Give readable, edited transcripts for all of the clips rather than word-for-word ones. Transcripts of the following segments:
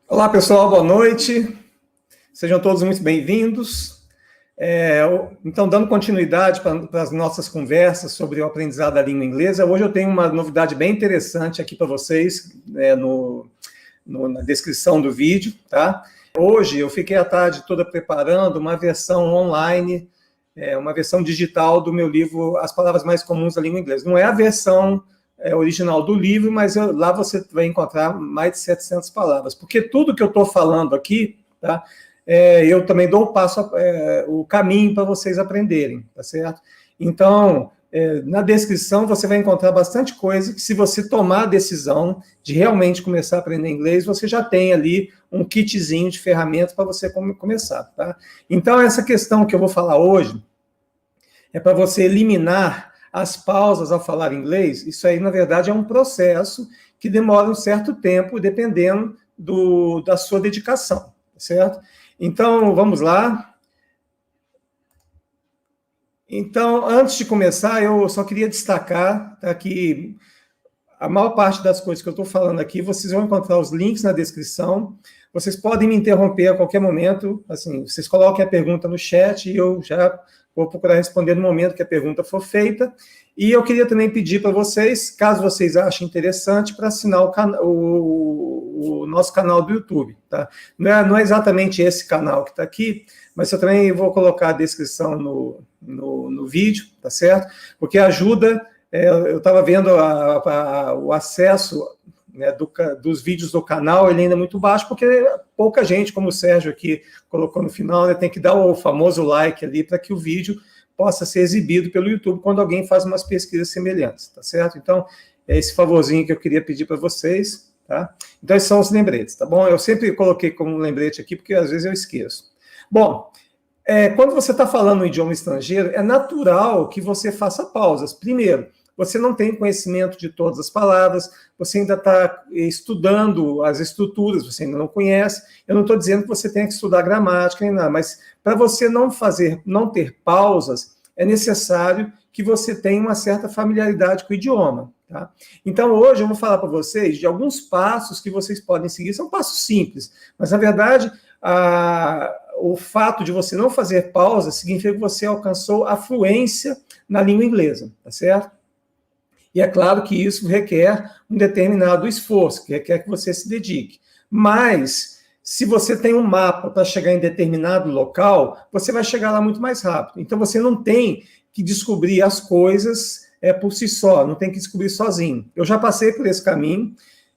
Olá, pessoal, boa noite. Sejam todos muito bem-vindos. Então, dando continuidade para as nossas conversas sobre o aprendizado da língua inglesa, hoje eu tenho uma novidade bem interessante aqui para vocês, na descrição do vídeo, tá? Hoje eu fiquei a tarde toda preparando uma versão online, uma versão digital do meu livro As Palavras Mais Comuns da Língua Inglesa. Não é a versão original do livro, mas lá você vai encontrar mais de 700 palavras, porque tudo que eu estou falando aqui, tá, eu também dou o caminho para vocês aprenderem, tá certo? Então, na descrição você vai encontrar bastante coisa que, se você tomar a decisão de realmente começar a aprender inglês, você já tem ali um kitzinho de ferramentas para você começar, tá? Então, essa questão que eu vou falar hoje é para você eliminar as pausas ao falar inglês. Isso aí, na verdade, é um processo que demora um certo tempo, dependendo da sua dedicação, certo? Então, vamos lá. Então, antes de começar, eu só queria destacar, tá, que a maior parte das coisas que eu estou falando aqui, vocês vão encontrar os links na descrição. Vocês podem me interromper a qualquer momento, assim, vocês coloquem a pergunta no chat e eu já vou procurar responder no momento que a pergunta for feita. E eu queria também pedir para vocês, caso vocês achem interessante, para assinar o nosso canal do YouTube, tá? Não é exatamente esse canal que está aqui, mas eu também vou colocar a descrição no vídeo, tá certo? Porque ajuda, eu estava vendo o acesso, né, dos vídeos do canal, ele ainda é muito baixo, porque pouca gente, como o Sérgio aqui colocou no final, né, tem que dar o famoso like ali para que o vídeo possa ser exibido pelo YouTube quando alguém faz umas pesquisas semelhantes, tá certo? Então, é esse favorzinho que eu queria pedir para vocês, tá? Então, esses são os lembretes, tá bom? Eu sempre coloquei como lembrete aqui, porque às vezes eu esqueço. Bom, quando você está falando um idioma estrangeiro, é natural que você faça pausas. Primeiro, você não tem conhecimento de todas as palavras, você ainda está estudando as estruturas, você ainda não conhece. Eu não estou dizendo que você tenha que estudar gramática nem nada, mas para você não ter pausas, é necessário que você tenha uma certa familiaridade com o idioma, tá? Então, hoje eu vou falar para vocês de alguns passos que vocês podem seguir. São passos simples, mas, na verdade, o fato de você não fazer pausa significa que você alcançou a fluência na língua inglesa, tá certo? E é claro que isso requer um determinado esforço, que requer que você se dedique. Mas, se você tem um mapa para chegar em determinado local, você vai chegar lá muito mais rápido. Então, você não tem que descobrir as coisas por si só, não tem que descobrir sozinho. Eu já passei por esse caminho.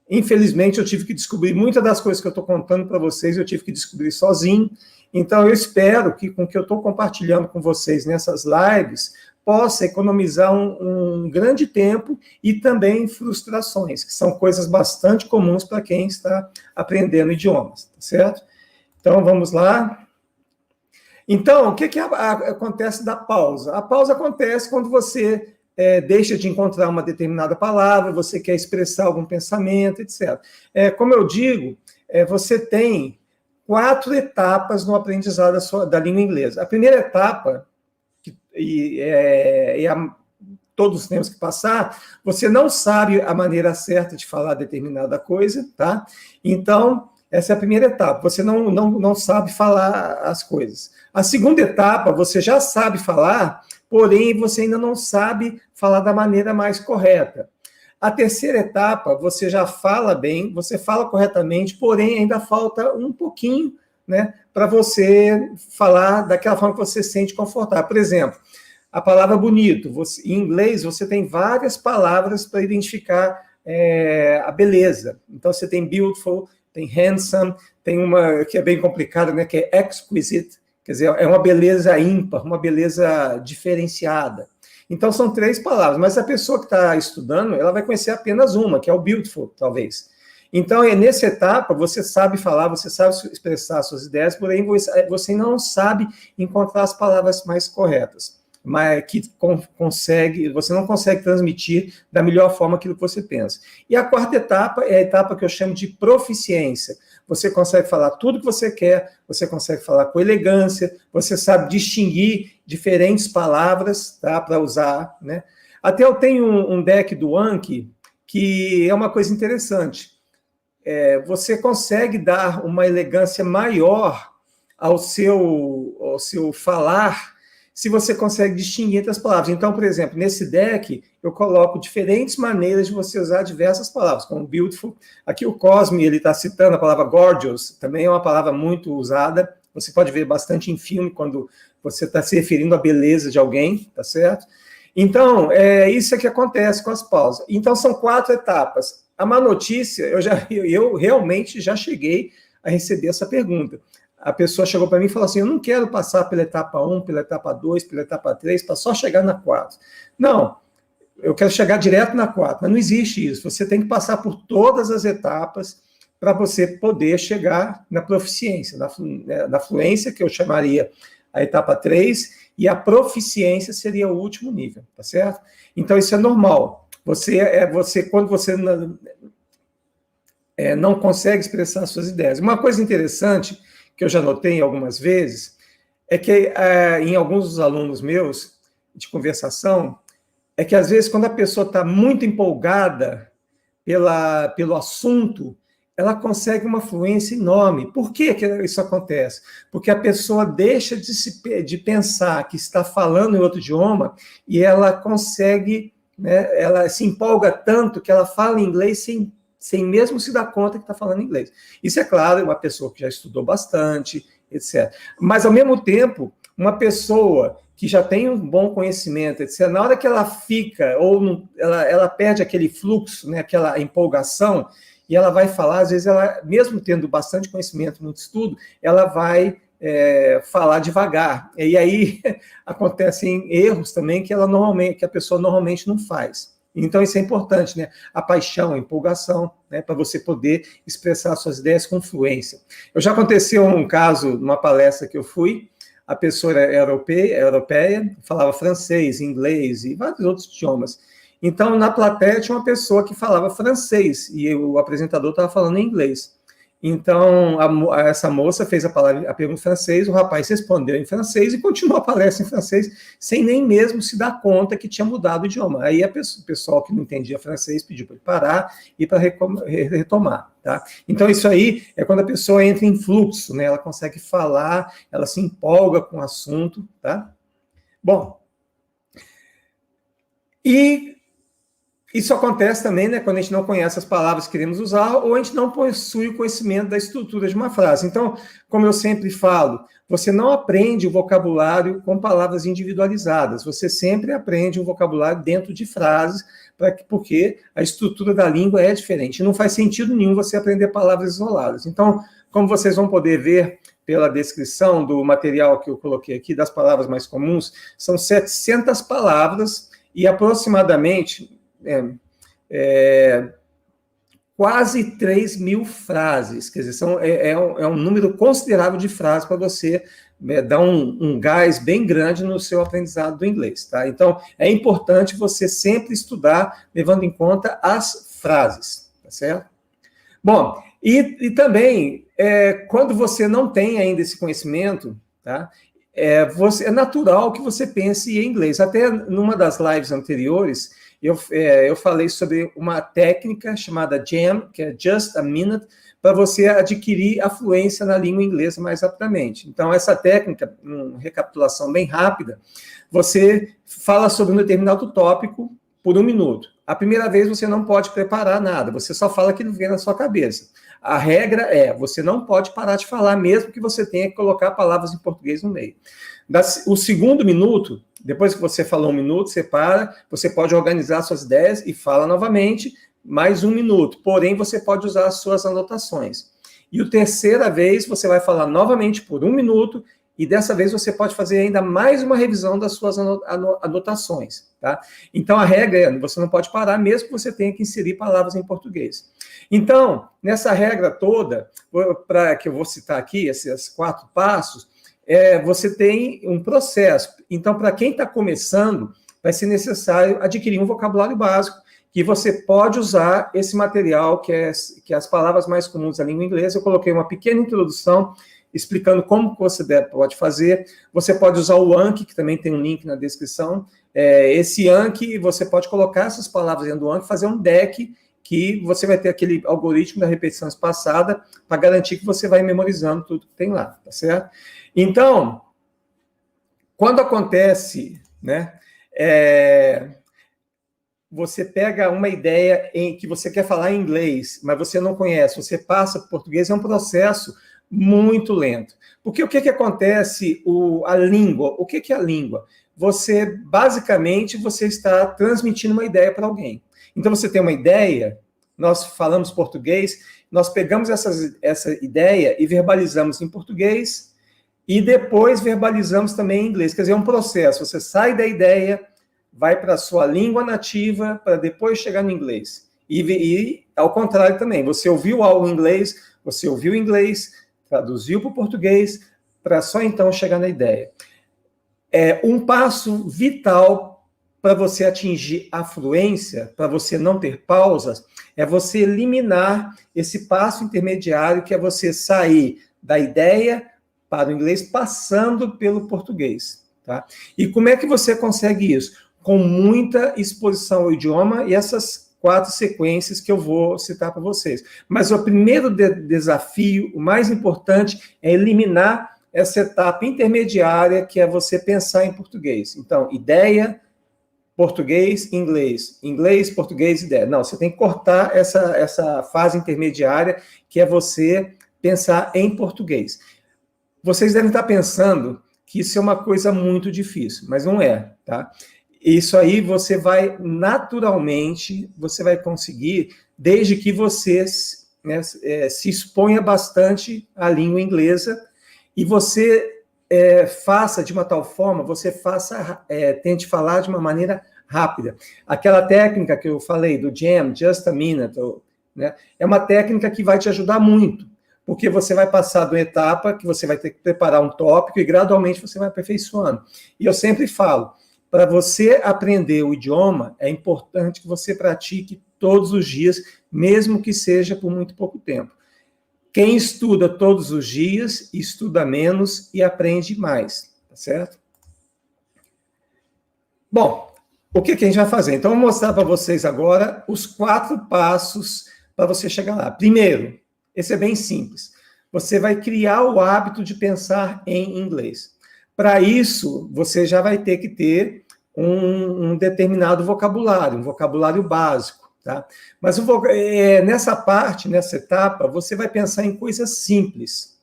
Infelizmente, eu tive que descobrir muitas das coisas que eu estou contando para vocês, eu tive que descobrir sozinho. Então, eu espero que, com o que eu estou compartilhando com vocês nessas lives, possa economizar um grande tempo e também frustrações, que são coisas bastante comuns para quem está aprendendo idiomas, tá certo? Então, vamos lá. Então, o que acontece da pausa? A pausa acontece quando você deixa de encontrar uma determinada palavra, você quer expressar algum pensamento, etc. Como eu digo, você tem 4 etapas no aprendizado da língua inglesa. A primeira etapa, todos temos que passar, você não sabe a maneira certa de falar determinada coisa, tá? Então, essa é a primeira etapa, você não sabe falar as coisas. A segunda etapa, você já sabe falar, porém você ainda não sabe falar da maneira mais correta. A terceira etapa, você já fala bem, você fala corretamente, porém ainda falta um pouquinho, né, para você falar daquela forma que você se sente confortável. Por exemplo, a palavra bonito. Em inglês, você tem várias palavras para identificar a beleza. Então, você tem beautiful, tem handsome, tem uma que é bem complicada, né, que é exquisite, quer dizer, é uma beleza ímpar, uma beleza diferenciada. Então, são 3 palavras, mas a pessoa que está estudando, ela vai conhecer apenas uma, que é o beautiful, talvez. Então, nessa etapa, você sabe falar, você sabe expressar suas ideias, porém você não sabe encontrar as palavras mais corretas, mas que você não consegue transmitir da melhor forma aquilo que você pensa. E a quarta etapa é a etapa que eu chamo de proficiência. Você consegue falar tudo que você quer, você consegue falar com elegância, você sabe distinguir diferentes palavras, tá, para usar, né? Até eu tenho um deck do Anki, que é uma coisa interessante. você consegue dar uma elegância maior ao seu falar, se você consegue distinguir entre as palavras. Então, por exemplo, nesse deck, eu coloco diferentes maneiras de você usar diversas palavras, como beautiful. Aqui o Cosme, ele está citando a palavra gorgeous, também é uma palavra muito usada. Você pode ver bastante em filme, quando você está se referindo à beleza de alguém, tá certo? Então, isso é que acontece com as pausas. Então, são 4 etapas. A má notícia, eu realmente já cheguei a receber essa pergunta. A pessoa chegou para mim e falou assim, eu não quero passar pela etapa 1, pela etapa 2, pela etapa 3, para só chegar na 4. Não, eu quero chegar direto na 4, mas não existe isso. Você tem que passar por todas as etapas para você poder chegar na proficiência, na fluência, que eu chamaria a etapa 3, e a proficiência seria o último nível, tá certo? Então, isso é normal. Quando você não consegue expressar suas ideias. Uma coisa interessante que eu já notei algumas vezes, é que em alguns dos alunos meus de conversação, é que às vezes quando a pessoa está muito empolgada pelo assunto, ela consegue uma fluência enorme. Por que isso acontece? Porque a pessoa deixa de pensar que está falando em outro idioma e ela consegue, né, ela se empolga tanto que ela fala inglês sem mesmo se dar conta que está falando inglês. Isso, é claro, uma pessoa que já estudou bastante, etc. Mas, ao mesmo tempo, uma pessoa que já tem um bom conhecimento, etc., na hora que ela fica, ou ela perde aquele fluxo, né, aquela empolgação, e ela vai falar, às vezes, ela, mesmo tendo bastante conhecimento, muito estudo, ela vai falar devagar. E aí acontecem erros também que a pessoa normalmente não faz. Então, isso é importante, né? A paixão, a empolgação, né? Para você poder expressar suas ideias com fluência. Já aconteceu um caso, numa palestra que eu fui, a pessoa era europeia, falava francês, inglês e vários outros idiomas. Então, na plateia tinha uma pessoa que falava francês e o apresentador estava falando em inglês. Então, essa moça fez a pergunta em francês, o rapaz respondeu em francês e continuou a palestra em francês, sem nem mesmo se dar conta que tinha mudado o idioma. Aí o pessoal que não entendia francês pediu para ele parar e para retomar. Tá? Então, isso aí é quando a pessoa entra em fluxo, né? Ela consegue falar, ela se empolga com o assunto. Tá? Bom, e isso acontece também, né, quando a gente não conhece as palavras que queremos usar ou a gente não possui o conhecimento da estrutura de uma frase. Então, como eu sempre falo, você não aprende o vocabulário com palavras individualizadas, você sempre aprende o vocabulário dentro de frases, porque a estrutura da língua é diferente. Não faz sentido nenhum você aprender palavras isoladas. Então, como vocês vão poder ver pela descrição do material que eu coloquei aqui, das palavras mais comuns, são 700 palavras e aproximadamente quase 3.000 frases, quer dizer, é um número considerável de frases para você dar um gás bem grande no seu aprendizado do inglês, tá? Então, é importante você sempre estudar, levando em conta as frases, tá certo? Bom, e também, quando você não tem ainda esse conhecimento, tá? É natural que você pense em inglês. Até numa das lives anteriores, eu falei sobre uma técnica chamada JAM, que é Just a Minute, para você adquirir a fluência na língua inglesa mais rapidamente. Então, essa técnica, uma recapitulação bem rápida, você fala sobre um determinado tópico por 1 minuto. A primeira vez você não pode preparar nada, você só fala aquilo que vem na sua cabeça. A regra você não pode parar de falar, mesmo que você tenha que colocar palavras em português no meio. O segundo minuto, depois que você falou 1 minuto, você para, você pode organizar suas ideias e fala novamente, mais 1 minuto. Porém, você pode usar as suas anotações. E a terceira vez, você vai falar novamente por 1 minuto, e dessa vez você pode fazer ainda mais uma revisão das suas anotações, tá? Então, a regra você não pode parar, mesmo que você tenha que inserir palavras em português. Então, nessa regra toda, que eu vou citar aqui, esses 4 passos, você tem um processo. Então, para quem está começando, vai ser necessário adquirir um vocabulário básico, que você pode usar esse material, que é as palavras mais comuns da língua inglesa. Eu coloquei uma pequena introdução, explicando como você pode fazer. Você pode usar o Anki, que também tem um link na descrição. Esse Anki, você pode colocar essas palavras dentro do Anki, fazer um deck que você vai ter aquele algoritmo da repetição espaçada para garantir que você vai memorizando tudo que tem lá, tá certo? Então, quando acontece, né, você pega uma ideia em que você quer falar em inglês, mas você não conhece, você passa para o português, é um processo muito lento. Porque o que acontece, a língua, o que é a língua? Basicamente, você está transmitindo uma ideia para alguém. Então, você tem uma ideia, nós falamos português, nós pegamos essa ideia e verbalizamos em português e depois verbalizamos também em inglês. Quer dizer, é um processo, você sai da ideia, vai para a sua língua nativa, para depois chegar no inglês. E ao contrário também, você ouviu algo em inglês, você ouviu em inglês, traduziu para o português, para só então chegar na ideia. Um passo vital para você atingir a fluência, para você não ter pausas, é você eliminar esse passo intermediário, que é você sair da ideia para o inglês, passando pelo português. Tá? E como é que você consegue isso? Com muita exposição ao idioma e essas 4 sequências que eu vou citar para vocês. Mas o primeiro desafio, o mais importante, é eliminar essa etapa intermediária, que é você pensar em português. Então, ideia, português, inglês. Inglês, português, ideia. Não, você tem que cortar essa fase intermediária, que é você pensar em português. Vocês devem estar pensando que isso é uma coisa muito difícil, mas não é, tá? Isso aí você vai, naturalmente, você vai conseguir, desde que você, né, se exponha bastante à língua inglesa e você faça de uma tal forma, tente falar de uma maneira rápida. Aquela técnica que eu falei do jam, just a minute, né, é uma técnica que vai te ajudar muito, porque você vai passar de uma etapa que você vai ter que preparar um tópico e gradualmente você vai aperfeiçoando. E eu sempre falo, para você aprender o idioma, é importante que você pratique todos os dias, mesmo que seja por muito pouco tempo. Quem estuda todos os dias, estuda menos e aprende mais, tá certo? Bom, o que a gente vai fazer? Então, eu vou mostrar para vocês agora os 4 passos para você chegar lá. Primeiro, esse é bem simples. Você vai criar o hábito de pensar em inglês. Para isso, você já vai ter que ter um determinado vocabulário, um vocabulário básico, tá? Mas nessa etapa, você vai pensar em coisas simples.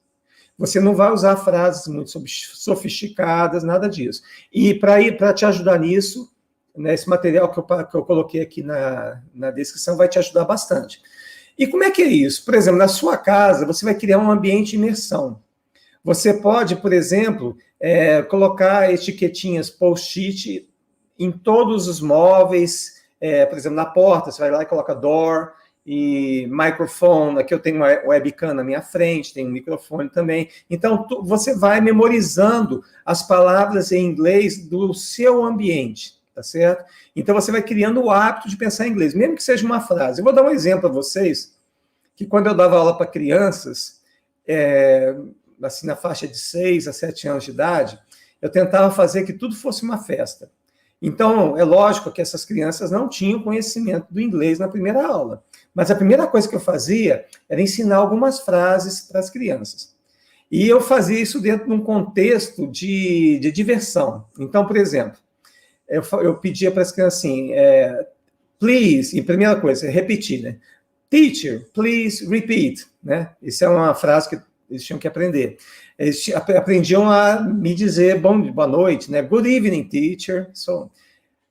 Você não vai usar frases muito sofisticadas, nada disso. E para te ajudar nisso, né, esse material que eu coloquei aqui na descrição vai te ajudar bastante. E como é que é isso? Por exemplo, na sua casa, você vai criar um ambiente de imersão. Você pode, por exemplo, colocar etiquetinhas post-it em todos os móveis, por exemplo, na porta, você vai lá e coloca door e microphone. Aqui eu tenho uma webcam na minha frente, tem um microfone também. Então, você vai memorizando as palavras em inglês do seu ambiente, tá certo? Então, você vai criando o hábito de pensar em inglês, mesmo que seja uma frase. Eu vou dar um exemplo para vocês, que quando eu dava aula para crianças, assim, na faixa de 6 a 7 anos de idade, eu tentava fazer que tudo fosse uma festa. Então, é lógico que essas crianças não tinham conhecimento do inglês na primeira aula, mas a primeira coisa que eu fazia era ensinar algumas frases para as crianças. E eu fazia isso dentro de um contexto de diversão. Então, por exemplo, eu pedia para as crianças assim, please, e primeira coisa, repetir, né? Teacher, please repeat, né? Isso é uma frase que eles tinham que aprender. Eles aprendiam a me dizer boa noite, né? Good evening, teacher.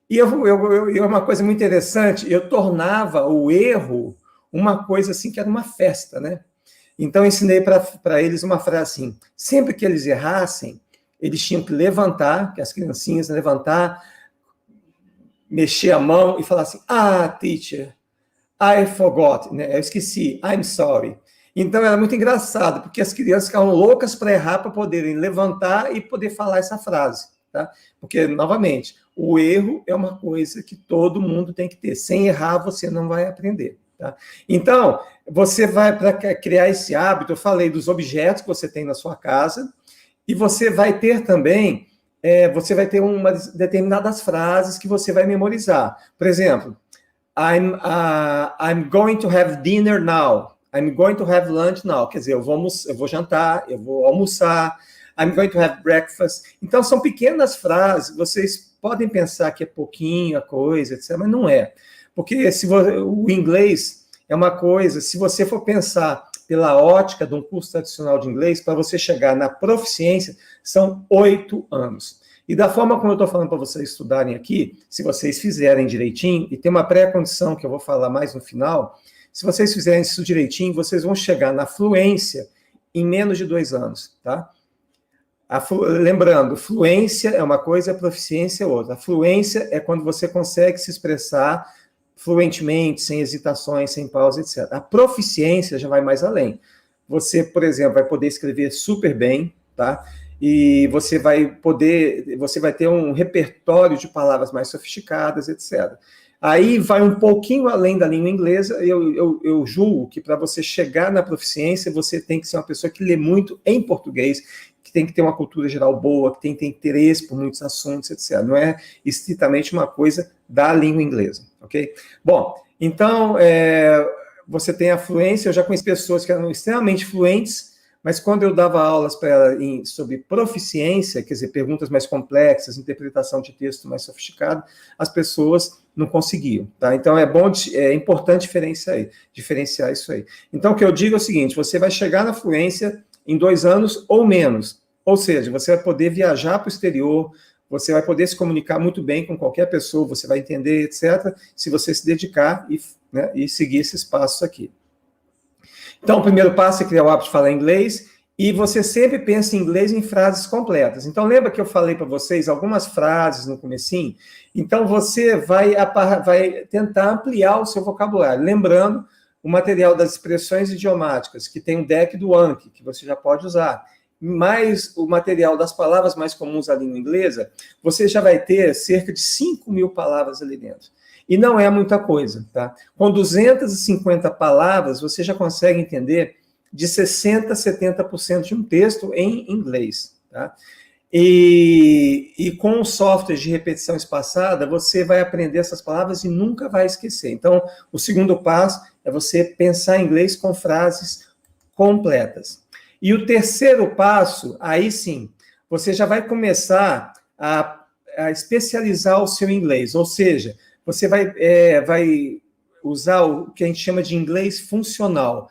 E uma coisa muito interessante, eu tornava o erro uma coisa assim que era uma festa, né? Então, eu ensinei para eles uma frase assim, sempre que eles errassem, eles tinham que levantar, que as criancinhas levantar, mexer a mão e falar assim, teacher, I forgot, né? Eu esqueci, I'm sorry. Então, era muito engraçado, porque as crianças ficavam loucas para errar, para poderem levantar e poder falar essa frase, tá? Porque, novamente, o erro é uma coisa que todo mundo tem que ter. Sem errar, você não vai aprender, tá? Então, você vai, para criar esse hábito, eu falei dos objetos que você tem na sua casa, e você vai ter também, você vai ter determinadas frases que você vai memorizar. Por exemplo, I'm going to have dinner now. I'm going to have lunch now. Quer dizer, eu vou jantar, eu vou almoçar. I'm going to have breakfast. Então, são pequenas frases. Vocês podem pensar que é pouquinho a coisa, etc., mas não é. Porque o inglês é uma coisa, se você for pensar pela ótica de um curso tradicional de inglês, para você chegar na proficiência, são 8 anos. E da forma como eu estou falando para vocês estudarem aqui, se vocês fizerem direitinho, e tem uma pré-condição que eu vou falar mais no final, se vocês fizerem isso direitinho, vocês vão chegar na fluência em menos de 2 anos, tá? Lembrando, fluência é uma coisa, proficiência é outra. A fluência é quando você consegue se expressar fluentemente, sem hesitações, sem pausa, etc. A proficiência já vai mais além. Você, por exemplo, vai poder escrever super bem, tá? E você vai ter um repertório de palavras mais sofisticadas, etc. Aí vai um pouquinho além da língua inglesa, eu julgo que para você chegar na proficiência, você tem que ser uma pessoa que lê muito em português, que tem que ter uma cultura geral boa, que tem que ter interesse por muitos assuntos, etc. Não é estritamente uma coisa da língua inglesa, ok? Bom, então, você tem a fluência, eu já conheci pessoas que eram extremamente fluentes, mas quando eu dava aulas para ela sobre proficiência, quer dizer, perguntas mais complexas, interpretação de texto mais sofisticado, as pessoas não conseguiam, tá? Então, é importante diferenciar isso aí. Então, o que eu digo é o seguinte, você vai chegar na fluência em 2 anos ou menos, ou seja, você vai poder viajar para o exterior, você vai poder se comunicar muito bem com qualquer pessoa, você vai entender, etc., se você se dedicar e seguir esses passos aqui. Então, o primeiro passo é criar o hábito de falar inglês, e você sempre pensa em inglês em frases completas. Então, lembra que eu falei para vocês algumas frases no comecinho? Então, você vai tentar ampliar o seu vocabulário. Lembrando, o material das expressões idiomáticas, que tem o deck do Anki, que você já pode usar, mais o material das palavras mais comuns da língua inglesa, você já vai ter cerca de 5.000 palavras ali dentro. E não é muita coisa, tá? Com 250 palavras, você já consegue entender de 60% a 70% de um texto em inglês, tá? E com softwares de repetição espaçada, você vai aprender essas palavras e nunca vai esquecer. Então, o segundo passo é você pensar em inglês com frases completas. E o terceiro passo, aí sim, você já vai começar a especializar o seu inglês, ou seja, você vai usar o que a gente chama de inglês funcional.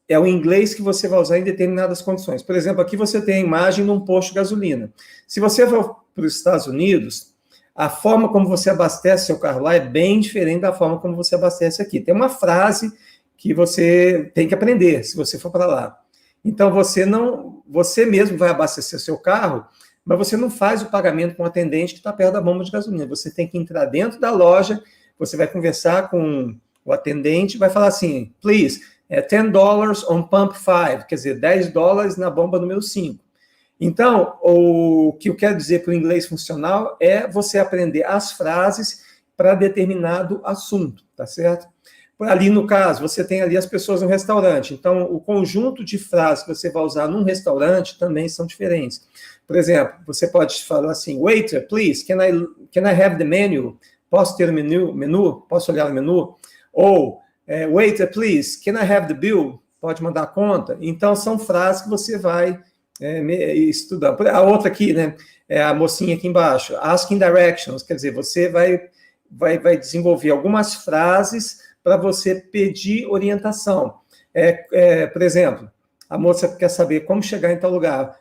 É o inglês que você vai usar em determinadas condições. Por exemplo, aqui você tem a imagem de um posto de gasolina. Se você for para os Estados Unidos, a forma como você abastece seu carro lá é bem diferente da forma como você abastece aqui. Tem uma frase que você tem que aprender, se você for para lá. Então, você mesmo vai abastecer seu carro, mas você não faz o pagamento com o atendente que está perto da bomba de gasolina. Você tem que entrar dentro da loja, você vai conversar com o atendente, vai falar assim, please, $10 on pump 5, quer dizer, $10 na bomba número 5. Então, o que eu quero dizer para o inglês funcional é você aprender as frases para determinado assunto, tá certo? Ali, no caso, você tem ali as pessoas no restaurante. Então, o conjunto de frases que você vai usar num restaurante também são diferentes. Por exemplo, você pode falar assim, waiter, please, can I have the menu? Posso ter o menu? Posso olhar o menu? Ou, waiter, please, can I have the bill? Pode mandar a conta? Então, são frases que você vai estudar. A outra aqui, né? É a mocinha aqui embaixo. Asking directions, quer dizer, você vai desenvolver algumas frases para você pedir orientação. Por exemplo, a moça quer saber como chegar em tal lugar.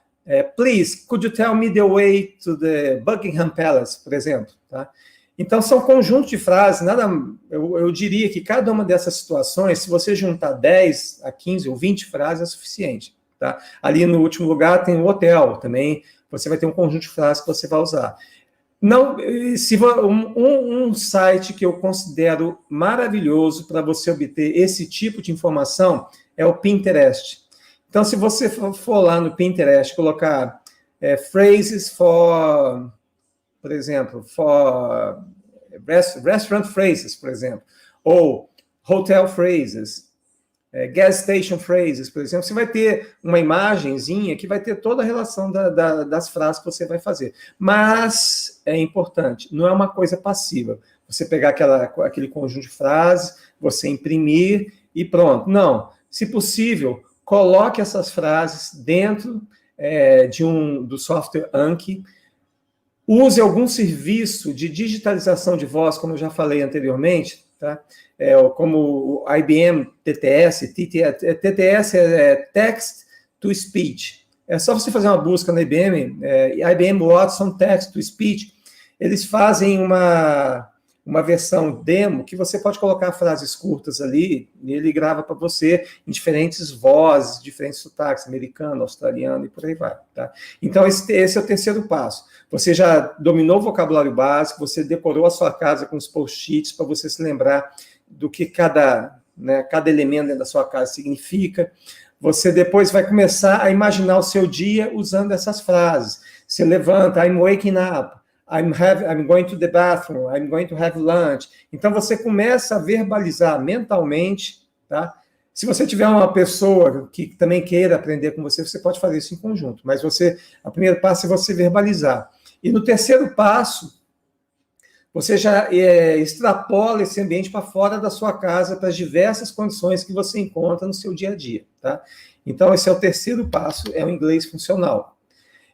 Please, could you tell me the way to the Buckingham Palace, por exemplo? Tá? Então, são conjuntos de frases, eu diria que cada uma dessas situações, se você juntar 10 a 15 ou 20 frases, é suficiente. Tá? Ali no último lugar tem o hotel, também você vai ter um conjunto de frases que você vai usar. Não, um site que eu considero maravilhoso para você obter esse tipo de informação é o Pinterest. Então, se você for lá no Pinterest, colocar phrases for, por exemplo, for restaurant phrases, por exemplo, ou hotel phrases, gas station phrases, por exemplo, você vai ter uma imagenzinha que vai ter toda a relação das frases que você vai fazer. Mas é importante, não é uma coisa passiva. você pegar aquele conjunto de frases, você imprimir e pronto. Não. Se possível, coloque essas frases dentro do software Anki. Use algum serviço de digitalização de voz, como eu já falei anteriormente, tá? Como o IBM TTS. TTS é Text to Speech. É só você fazer uma busca na IBM, IBM Watson Text to Speech. Eles fazem uma versão demo que você pode colocar frases curtas ali e ele grava para você em diferentes vozes, diferentes sotaques, americano, australiano e por aí vai. Tá? Então, esse é o terceiro passo. Você já dominou o vocabulário básico, você decorou a sua casa com os post-its para você se lembrar do que cada elemento dentro da sua casa significa. Você depois vai começar a imaginar o seu dia usando essas frases. Você levanta, I'm waking up. I'm going to the bathroom, I'm going to have lunch. Então, você começa a verbalizar mentalmente, tá? Se você tiver uma pessoa que também queira aprender com você, você pode fazer isso em conjunto, mas o primeiro passo é você verbalizar. E no terceiro passo, você já extrapola esse ambiente para fora da sua casa, para as diversas condições que você encontra no seu dia a dia, tá? Então, esse é o terceiro passo, é o inglês funcional.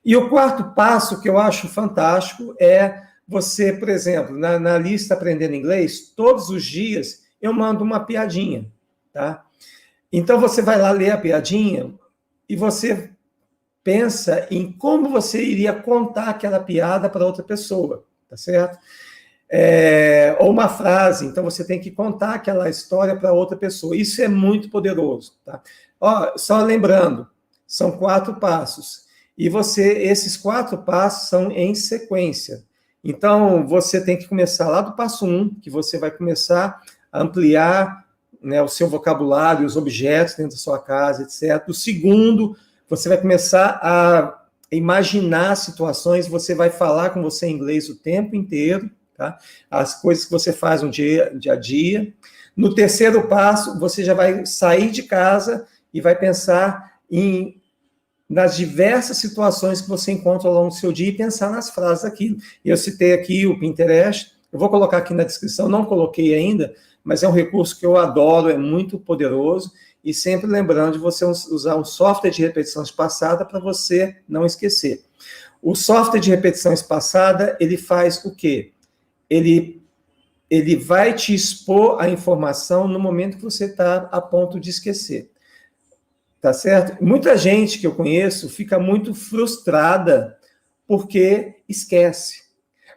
E o quarto passo, que eu acho fantástico, é você, por exemplo, na lista Aprendendo Inglês, todos os dias eu mando uma piadinha, tá? Então, você vai lá ler a piadinha e você pensa em como você iria contar aquela piada para outra pessoa, tá certo? Ou uma frase, então você tem que contar aquela história para outra pessoa. Isso é muito poderoso, tá? Só lembrando, são 4 passos. E esses 4 passos são em sequência. Então, você tem que começar lá do passo 1, que você vai começar a ampliar, né, o seu vocabulário, os objetos dentro da sua casa, etc. O segundo, você vai começar a imaginar situações, você vai falar com você em inglês o tempo inteiro, tá? As coisas que você faz no dia a dia. No terceiro passo, você já vai sair de casa e vai pensar nas diversas situações que você encontra ao longo do seu dia e pensar nas frases aqui. Eu citei aqui o Pinterest, eu vou colocar aqui na descrição, não coloquei ainda, mas é um recurso que eu adoro, é muito poderoso, e sempre lembrando de você usar um software de repetição espaçada para você não esquecer. O software de repetição espaçada, ele faz o quê? Ele vai te expor a informação no momento que você está a ponto de esquecer. Tá certo? Muita gente que eu conheço fica muito frustrada porque esquece.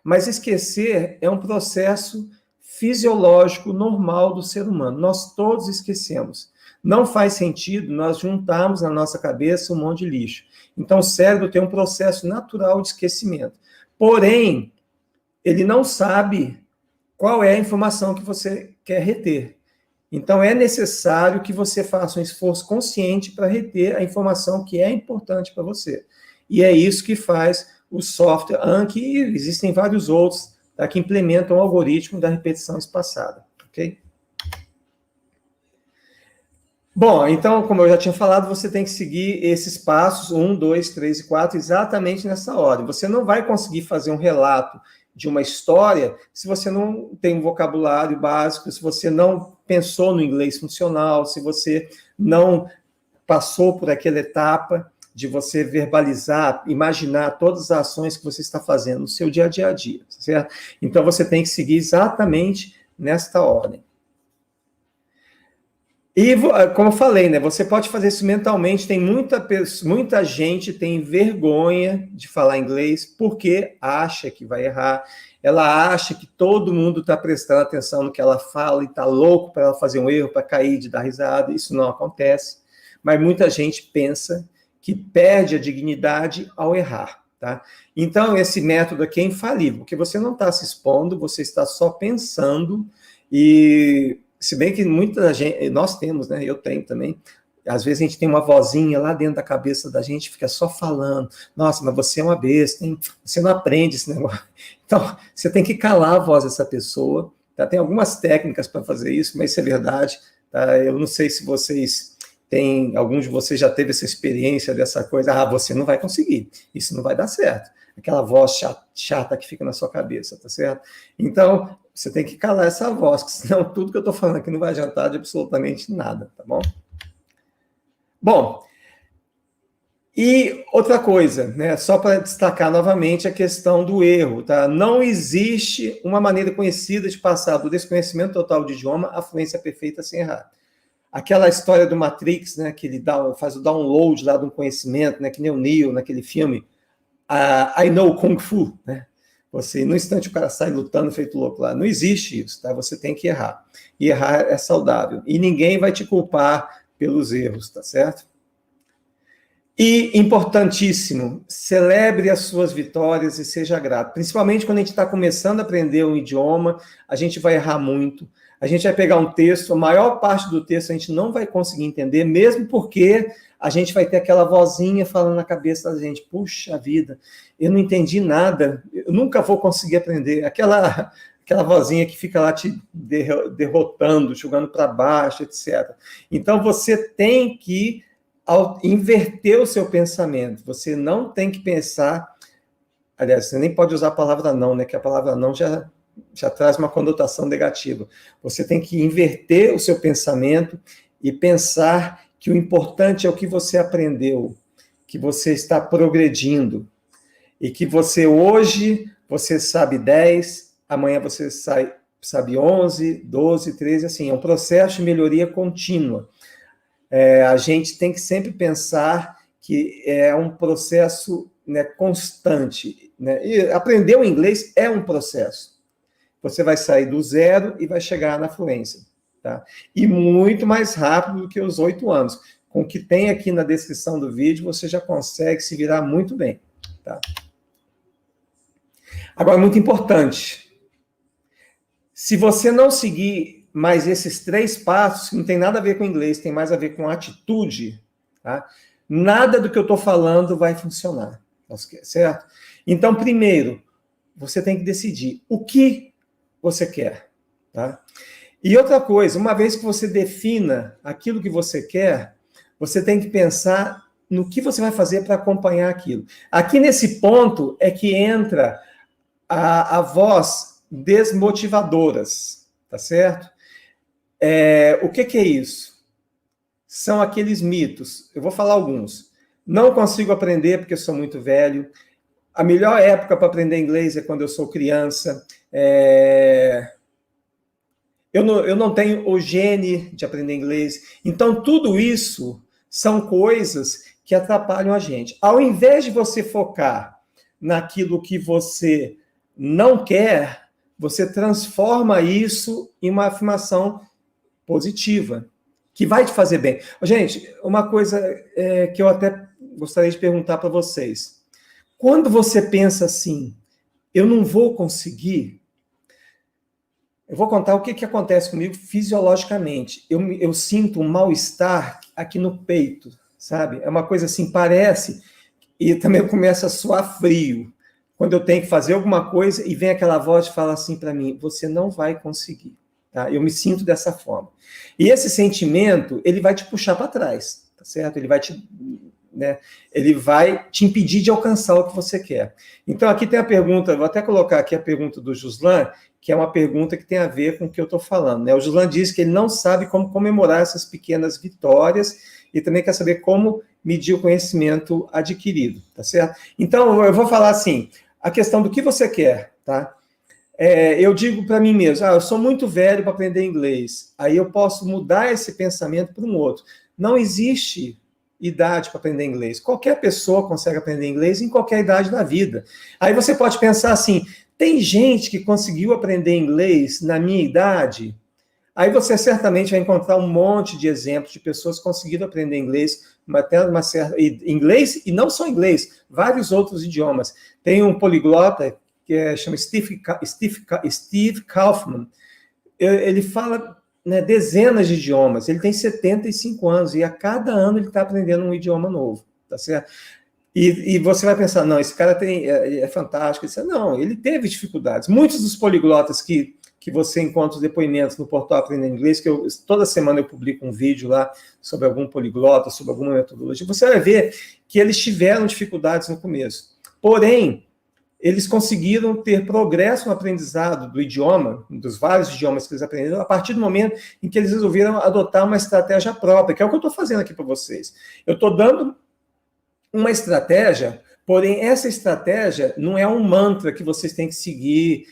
Mas esquecer é um processo fisiológico normal do ser humano. Nós todos esquecemos. Não faz sentido nós juntarmos na nossa cabeça um monte de lixo. Então, o cérebro tem um processo natural de esquecimento. Porém, ele não sabe qual é a informação que você quer reter. Então, é necessário que você faça um esforço consciente para reter a informação que é importante para você. E é isso que faz o software Anki, e existem vários outros, tá, que implementam o algoritmo da repetição espaçada, ok? Bom, então, como eu já tinha falado, você tem que seguir esses passos, 1, 2, 3 e 4, exatamente nessa ordem. Você não vai conseguir fazer um relato de uma história se você não tem um vocabulário básico, se você não pensou no inglês funcional, se você não passou por aquela etapa de você verbalizar, imaginar todas as ações que você está fazendo no seu dia a dia, certo? Então, você tem que seguir exatamente nesta ordem. E, como eu falei, né, você pode fazer isso mentalmente, tem muita gente tem vergonha de falar inglês porque acha que vai errar, ela acha que todo mundo está prestando atenção no que ela fala e está louco para ela fazer um erro, para cair, de dar risada, isso não acontece, mas muita gente pensa que perde a dignidade ao errar, tá? Então, esse método aqui é infalível, porque você não está se expondo, você está só pensando e... Se bem que muita gente, nós temos, né? Eu tenho também. Às vezes a gente tem uma vozinha lá dentro da cabeça da gente, fica só falando. Nossa, mas você é uma besta, hein? Você não aprende esse negócio. Então, você tem que calar a voz dessa pessoa. Tá? Tem algumas técnicas para fazer isso, mas isso é verdade. Tá? Eu não sei se vocês têm, alguns de vocês já teve essa experiência dessa coisa. Ah, você não vai conseguir. Isso não vai dar certo. aquela voz chata que fica na sua cabeça, tá certo? Então, você tem que calar essa voz, porque senão tudo que eu estou falando aqui não vai adiantar de absolutamente nada, tá bom? Bom, e outra coisa, né, só para destacar novamente a questão do erro, tá? Não existe uma maneira conhecida de passar do desconhecimento total de idioma à fluência perfeita sem errar. Aquela história do Matrix, né, que ele faz o download lá de um conhecimento, né, que nem o Neo naquele filme, I Know Kung Fu, né? Você, no instante, o cara sai lutando feito louco lá. Não existe isso, tá? Você tem que errar. E errar é saudável. E ninguém vai te culpar pelos erros, tá certo? E, importantíssimo, celebre as suas vitórias e seja grato. Principalmente quando a gente está começando a aprender um idioma, a gente vai errar muito. A gente vai pegar um texto, a maior parte do texto a gente não vai conseguir entender, mesmo porque a gente vai ter aquela vozinha falando na cabeça da gente, puxa vida, eu não entendi nada, eu nunca vou conseguir aprender. Aquela vozinha que fica lá te derrotando, jogando para baixo, etc. Então, você tem que inverter o seu pensamento. Você não tem que pensar... Aliás, você nem pode usar a palavra não, né? Que a palavra não já traz uma conotação negativa. Você tem que inverter o seu pensamento e pensar que o importante é o que você aprendeu, que você está progredindo, e que hoje você sabe 10, amanhã você sabe 11, 12, 13, assim, é um processo de melhoria contínua. A gente tem que sempre pensar que é um processo, né, constante, né? E aprender o inglês é um processo. Você vai sair do zero e vai chegar na fluência, tá? E muito mais rápido do que os 8 anos. Com o que tem aqui na descrição do vídeo, você já consegue se virar muito bem, tá? Agora, muito importante, se você não seguir mais esses 3 passos, que não tem nada a ver com inglês, tem mais a ver com atitude, tá? Nada do que eu estou falando vai funcionar, certo? Então, primeiro, você tem que decidir o que você quer, tá? E outra coisa, uma vez que você defina aquilo que você quer, você tem que pensar no que você vai fazer para acompanhar aquilo. Aqui nesse ponto é que entra a voz desmotivadoras, tá certo? O que é isso? São aqueles mitos. Eu vou falar alguns. Não consigo aprender porque eu sou muito velho. A melhor época para aprender inglês é quando eu sou criança. Eu não tenho o gene de aprender inglês. Então, tudo isso são coisas que atrapalham a gente. Ao invés de você focar naquilo que você não quer, você transforma isso em uma afirmação positiva, que vai te fazer bem. Gente, uma coisa que eu até gostaria de perguntar para vocês. Quando você pensa assim, eu não vou conseguir, eu vou contar o que acontece comigo fisiologicamente. Eu sinto um mal-estar aqui no peito, sabe? É uma coisa assim, parece, e também eu começo a suar frio. Quando eu tenho que fazer alguma coisa e vem aquela voz e fala assim para mim, você não vai conseguir. Tá? Eu me sinto dessa forma. E esse sentimento, ele vai te puxar para trás, tá certo? Ele vai te impedir de alcançar o que você quer. Então, aqui tem a pergunta, vou até colocar aqui a pergunta do Juslan, que é uma pergunta que tem a ver com o que eu estou falando, né? O Juslan diz que ele não sabe como comemorar essas pequenas vitórias e também quer saber como medir o conhecimento adquirido, tá certo? Então, eu vou falar assim, a questão do que você quer, tá? Eu digo para mim mesmo, eu sou muito velho para aprender inglês, aí eu posso mudar esse pensamento para um outro. Não existe idade para aprender inglês. Qualquer pessoa consegue aprender inglês em qualquer idade da vida. Aí você pode pensar assim, tem gente que conseguiu aprender inglês na minha idade? Aí você certamente vai encontrar um monte de exemplos de pessoas que conseguiram aprender inglês, até uma certa... Inglês, e não só inglês, vários outros idiomas. Tem um poliglota que chama Steve Kaufman. Ele fala, né, dezenas de idiomas. Ele tem 75 anos e a cada ano ele está aprendendo um idioma novo, tá certo? E você vai pensar, não, esse cara é fantástico. Não, ele teve dificuldades. Muitos dos poliglotas que você encontra os depoimentos no portal Aprender Inglês, que toda semana eu publico um vídeo lá sobre algum poliglota, sobre alguma metodologia, você vai ver que eles tiveram dificuldades no começo. Porém, eles conseguiram ter progresso no aprendizado do idioma, dos vários idiomas que eles aprenderam, a partir do momento em que eles resolveram adotar uma estratégia própria, que é o que eu estou fazendo aqui para vocês. Eu estou dando uma estratégia, porém, essa estratégia não é um mantra que vocês têm que seguir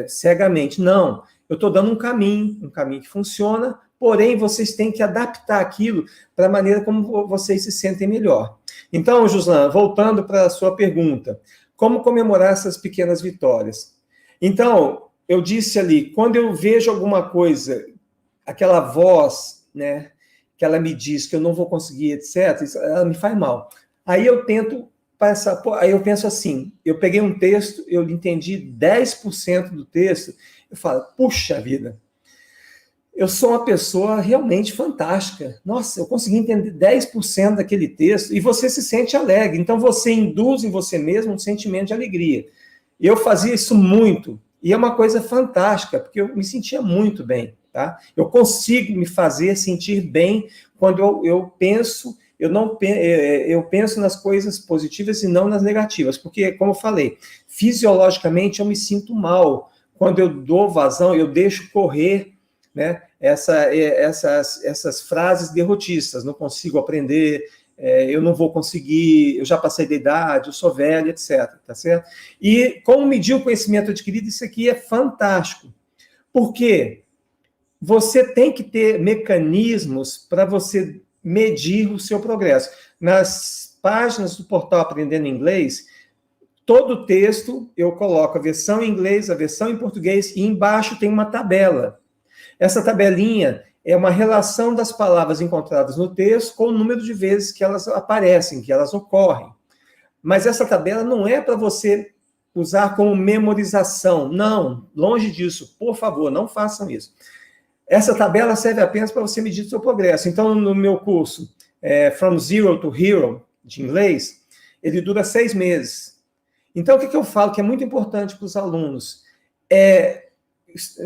cegamente. Não, eu estou dando um caminho que funciona, porém, vocês têm que adaptar aquilo para a maneira como vocês se sentem melhor. Então, Juslan, voltando para a sua pergunta, como comemorar essas pequenas vitórias? Então, eu disse ali, quando eu vejo alguma coisa, aquela voz, né, que ela me diz que eu não vou conseguir, etc., ela me faz mal. Aí eu tento passar, aí eu penso assim, eu peguei um texto, eu entendi 10% do texto, eu falo, puxa vida, eu sou uma pessoa realmente fantástica. Nossa, eu consegui entender 10% daquele texto e você se sente alegre. Então, você induz em você mesmo um sentimento de alegria. Eu fazia isso muito. E é uma coisa fantástica, porque eu me sentia muito bem. Tá? Eu consigo me fazer sentir bem quando eu penso, eu penso nas coisas positivas e não nas negativas. Porque, como eu falei, fisiologicamente eu me sinto mal. Quando eu dou vazão, eu deixo correr, né, essas frases derrotistas, não consigo aprender, eu não vou conseguir, eu já passei da idade, eu sou velho, etc. Tá certo? E como medir o conhecimento adquirido, isso aqui é fantástico. Por quê? Você tem que ter mecanismos para você medir o seu progresso. Nas páginas do portal Aprendendo Inglês, todo texto eu coloco a versão em inglês, a versão em português, e embaixo tem uma tabela. Essa tabelinha é uma relação das palavras encontradas no texto com o número de vezes que elas aparecem, que elas ocorrem. Mas essa tabela não é para você usar como memorização. Não, longe disso. Por favor, não façam isso. Essa tabela serve apenas para você medir o seu progresso. Então, no meu curso, From Zero to Hero, de inglês, ele dura 6 meses. Então, o que eu falo que é muito importante para os alunos?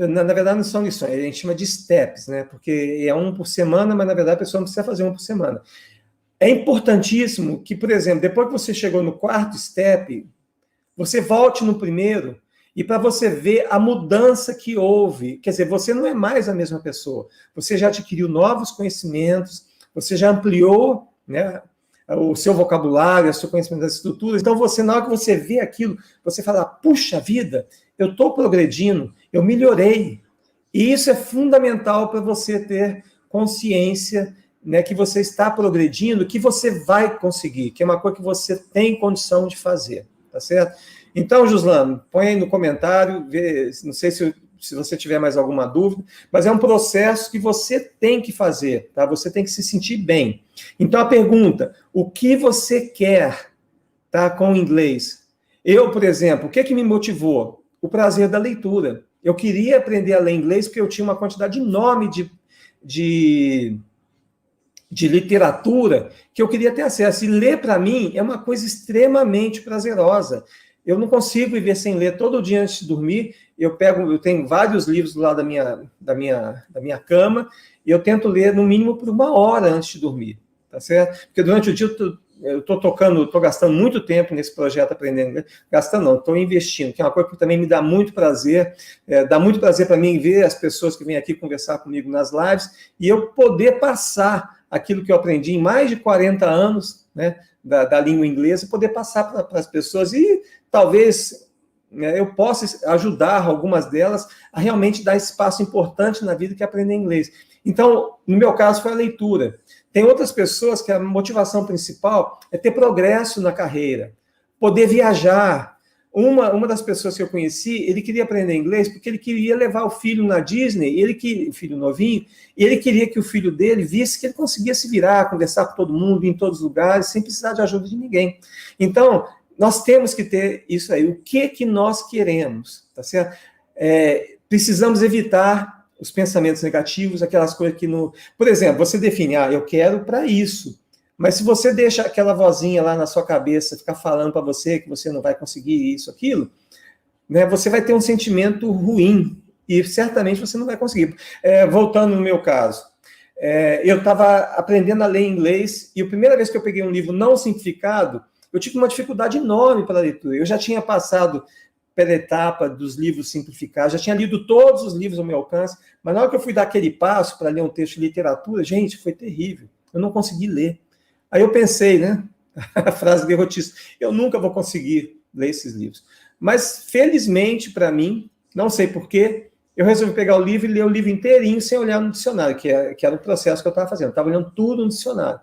Na verdade, não são lições, a gente chama de steps, né? Porque é um por semana, mas na verdade a pessoa não precisa fazer um por semana. É importantíssimo que, por exemplo, depois que você chegou no 4º step, você volte no primeiro e para você ver a mudança que houve. Quer dizer, você não é mais a mesma pessoa. Você já adquiriu novos conhecimentos, você já ampliou, né, o seu vocabulário, o seu conhecimento das estruturas. Então, na hora que você vê aquilo, você fala, puxa vida, eu estou progredindo, eu melhorei. E isso é fundamental para você ter consciência, né, que você está progredindo, que você vai conseguir, que é uma coisa que você tem condição de fazer, tá certo? Então, Juslan, põe aí no comentário, não sei se você tiver mais alguma dúvida, mas é um processo que você tem que fazer, tá? Você tem que se sentir bem. Então, a pergunta, o que você quer, tá, com o inglês? Eu, por exemplo, o que me motivou? O prazer da leitura. Eu queria aprender a ler inglês porque eu tinha uma quantidade enorme de literatura que eu queria ter acesso. E ler, para mim, é uma coisa extremamente prazerosa. Eu não consigo viver sem ler. Todo dia antes de dormir, eu tenho vários livros do lado da minha cama, e eu tento ler no mínimo por 1 hora antes de dormir, tá certo? Porque durante o dia eu estou gastando muito tempo nesse projeto Aprendendo Inglês. Gastando não, estou investindo, que é uma coisa que também me dá muito prazer. Dá muito prazer para mim ver as pessoas que vêm aqui conversar comigo nas lives, e eu poder passar aquilo que eu aprendi em mais de 40 anos, né, da língua inglesa, poder passar para as pessoas, e talvez eu possa ajudar algumas delas a realmente dar esse passo importante na vida que é aprender inglês. Então, no meu caso, foi a leitura. Tem outras pessoas que a motivação principal é ter progresso na carreira, poder viajar. Uma das pessoas que eu conheci, ele queria aprender inglês porque ele queria levar o filho na Disney, o filho novinho, e ele queria que o filho dele visse que ele conseguia se virar, conversar com todo mundo, em todos os lugares, sem precisar de ajuda de ninguém. Então, nós temos que ter isso aí. O que nós queremos, tá certo? Precisamos evitar os pensamentos negativos, aquelas coisas que no... Por exemplo, você define, eu quero para isso. Mas se você deixa aquela vozinha lá na sua cabeça ficar falando para você que você não vai conseguir isso, aquilo, né, você vai ter um sentimento ruim e certamente você não vai conseguir. Voltando no meu caso, eu estava aprendendo a ler inglês e a primeira vez que eu peguei um livro não simplificado, eu tive uma dificuldade enorme para a leitura. Eu já tinha passado pela etapa dos livros simplificados, já tinha lido todos os livros ao meu alcance, mas na hora que eu fui dar aquele passo para ler um texto de literatura, gente, foi terrível. Eu não consegui ler. Aí eu pensei, né? A frase derrotista, eu nunca vou conseguir ler esses livros. Mas, felizmente, para mim, não sei porquê, eu resolvi pegar o livro e ler o livro inteirinho sem olhar no dicionário, que era o processo que eu estava fazendo. Eu estava olhando tudo no dicionário.